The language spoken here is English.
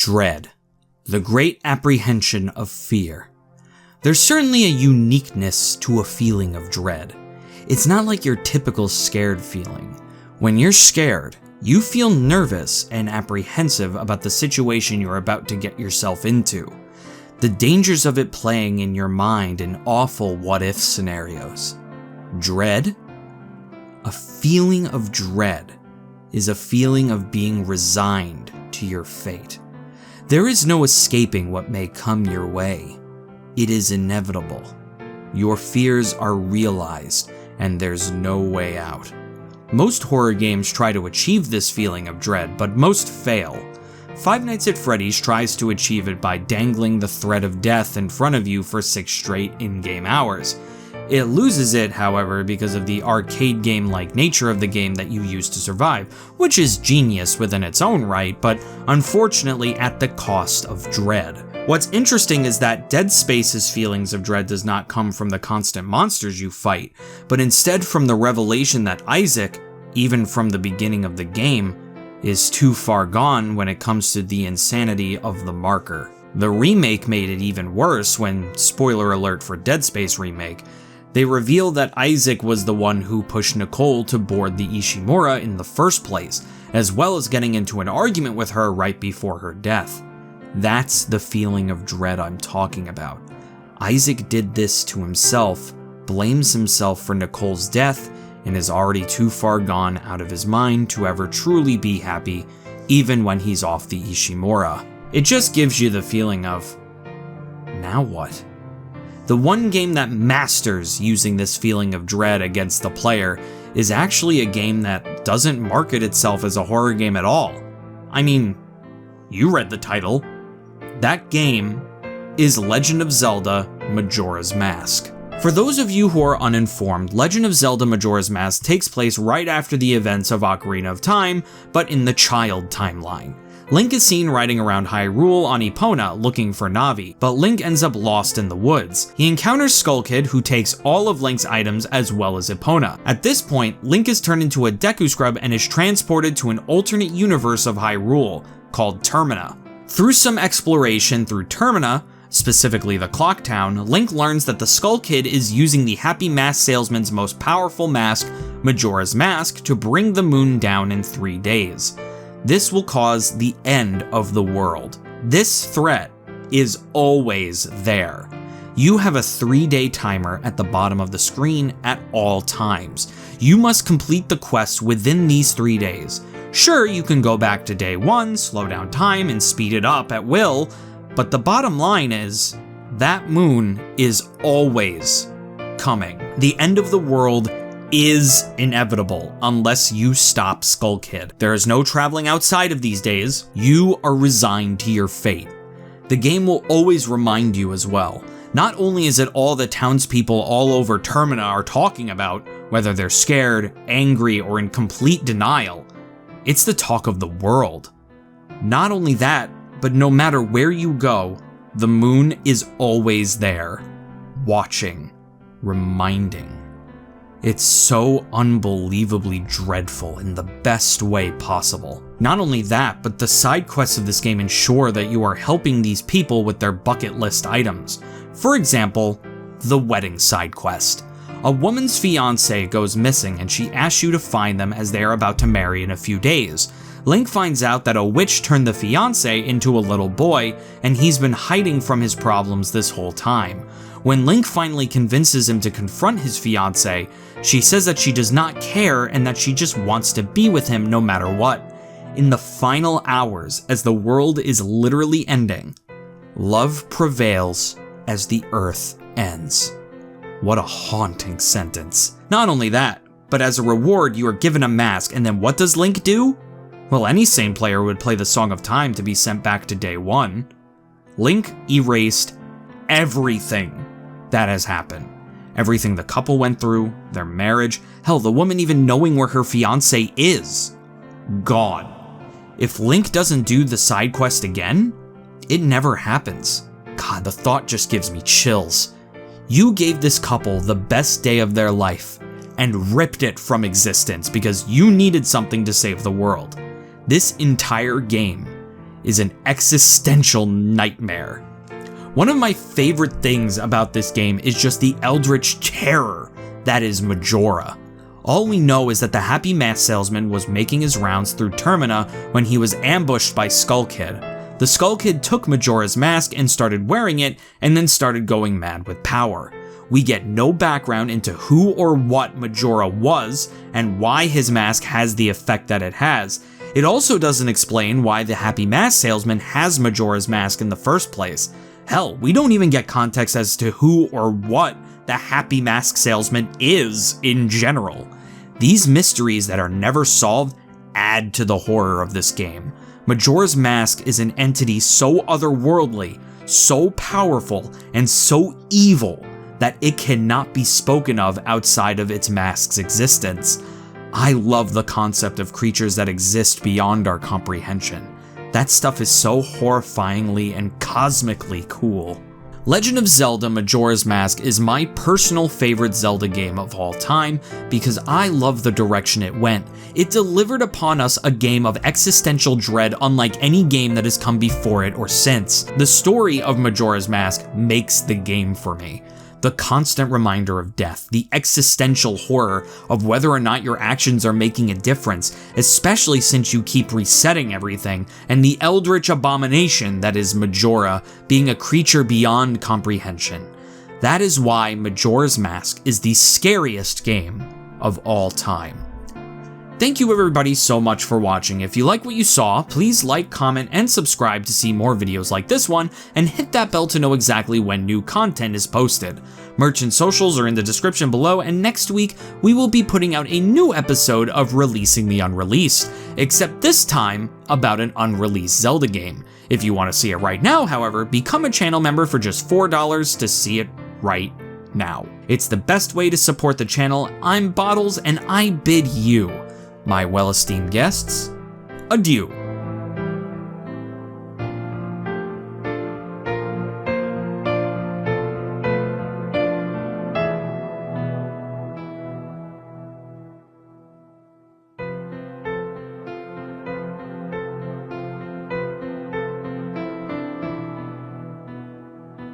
Dread, the great apprehension of fear. There's certainly a uniqueness to a feeling of dread. It's not like your typical scared feeling. When you're scared, you feel nervous and apprehensive about the situation you're about to get yourself into. The dangers of it playing in your mind in awful what-if scenarios. Dread? A feeling of dread is a feeling of being resigned to your fate. There is no escaping what may come your way. It is inevitable. Your fears are realized, and there's no way out. Most horror games try to achieve this feeling of dread, but most fail. Five Nights at Freddy's tries to achieve it by dangling the threat of death in front of you for 6 straight in-game hours. It loses it, however, because of the arcade game-like nature of the game that you use to survive, which is genius within its own right, but unfortunately at the cost of dread. What's interesting is that Dead Space's feelings of dread does not come from the constant monsters you fight, but instead from the revelation that Isaac, even from the beginning of the game, is too far gone when it comes to the insanity of the marker. The remake made it even worse when, spoiler alert for Dead Space Remake, they reveal that Isaac was the one who pushed Nicole to board the Ishimura in the first place, as well as getting into an argument with her right before her death. That's the feeling of dread I'm talking about. Isaac did this to himself, blames himself for Nicole's death, and is already too far gone out of his mind to ever truly be happy, even when he's off the Ishimura. It just gives you the feeling of, now what? The one game that masters using this feeling of dread against the player is actually a game that doesn't market itself as a horror game at all. I mean, you read the title. That game is Legend of Zelda: Majora's Mask. For those of you who are uninformed, Legend of Zelda: Majora's Mask takes place right after the events of Ocarina of Time, but in the child timeline. Link is seen riding around Hyrule on Epona looking for Navi, but Link ends up lost in the woods. He encounters Skull Kid, who takes all of Link's items as well as Epona. At this point, Link is turned into a Deku Scrub and is transported to an alternate universe of Hyrule, called Termina. Through some exploration through Termina, specifically the Clock Town, Link learns that the Skull Kid is using the Happy Mask Salesman's most powerful mask, Majora's Mask, to bring the moon down in 3 days. This will cause the end of the world. This threat is always there. You have a 3-day timer at the bottom of the screen at all times. You must complete the quest within these 3 days. Sure, you can go back to day 1, slow down time, and speed it up at will, but the bottom line is, that moon is always coming. The end of the world is inevitable unless you stop Skull Kid. There is no traveling outside of these days. You are resigned to your fate. The game will always remind you as well. Not only is it all the townspeople all over Termina are talking about, whether they're scared, angry, or in complete denial, it's the talk of the world. Not only that, but no matter where you go, the moon is always there, watching, reminding. It's so unbelievably dreadful in the best way possible. Not only that, but the side quests of this game ensure that you are helping these people with their bucket list items. For example, the wedding side quest. A woman's fiancé goes missing and she asks you to find them as they are about to marry in a few days. Link finds out that a witch turned the fiancé into a little boy, and he's been hiding from his problems this whole time. When Link finally convinces him to confront his fiancée, she says that she does not care and that she just wants to be with him no matter what. In the final hours, as the world is literally ending, love prevails as the earth ends. What a haunting sentence. Not only that, but as a reward you are given a mask, and then what does Link do? Well, any sane player would play the Song of Time to be sent back to day 1. Link erased everything that has happened. Everything the couple went through, their marriage, hell, the woman even knowing where her fiancé is. Gone. If Link doesn't do the side quest again, it never happens. God, the thought just gives me chills. You gave this couple the best day of their life and ripped it from existence because you needed something to save the world. This entire game is an existential nightmare. One of my favorite things about this game is just the Eldritch Terror that is Majora. All we know is that the Happy Mask Salesman was making his rounds through Termina when he was ambushed by Skull Kid. The Skull Kid took Majora's mask and started wearing it, and then started going mad with power. We get no background into who or what Majora was, and why his mask has the effect that it has. It also doesn't explain why the Happy Mask Salesman has Majora's mask in the first place. Hell, we don't even get context as to who or what the Happy Mask Salesman is in general. These mysteries that are never solved add to the horror of this game. Majora's mask is an entity so otherworldly, so powerful, and so evil that it cannot be spoken of outside of its mask's existence. I love the concept of creatures that exist beyond our comprehension. That stuff is so horrifyingly and cosmically cool. Legend of Zelda Majora's Mask is my personal favorite Zelda game of all time because I love the direction it went. It delivered upon us a game of existential dread unlike any game that has come before it or since. The story of Majora's Mask makes the game for me. The constant reminder of death, the existential horror of whether or not your actions are making a difference, especially since you keep resetting everything, and the eldritch abomination that is Majora being a creature beyond comprehension. That is why Majora's Mask is the scariest game of all time. Thank you everybody so much for watching. If you like what you saw, please like, comment, and subscribe to see more videos like this one, and hit that bell to know exactly when new content is posted. Merch and socials are in the description below, and next week we will be putting out a new episode of Releasing the Unreleased, except this time about an unreleased Zelda game. If you want to see it right now, however, become a channel member for just $4 to see it right now. It's the best way to support the channel. I'm Bottles, and I bid you, my well-esteemed guests, adieu.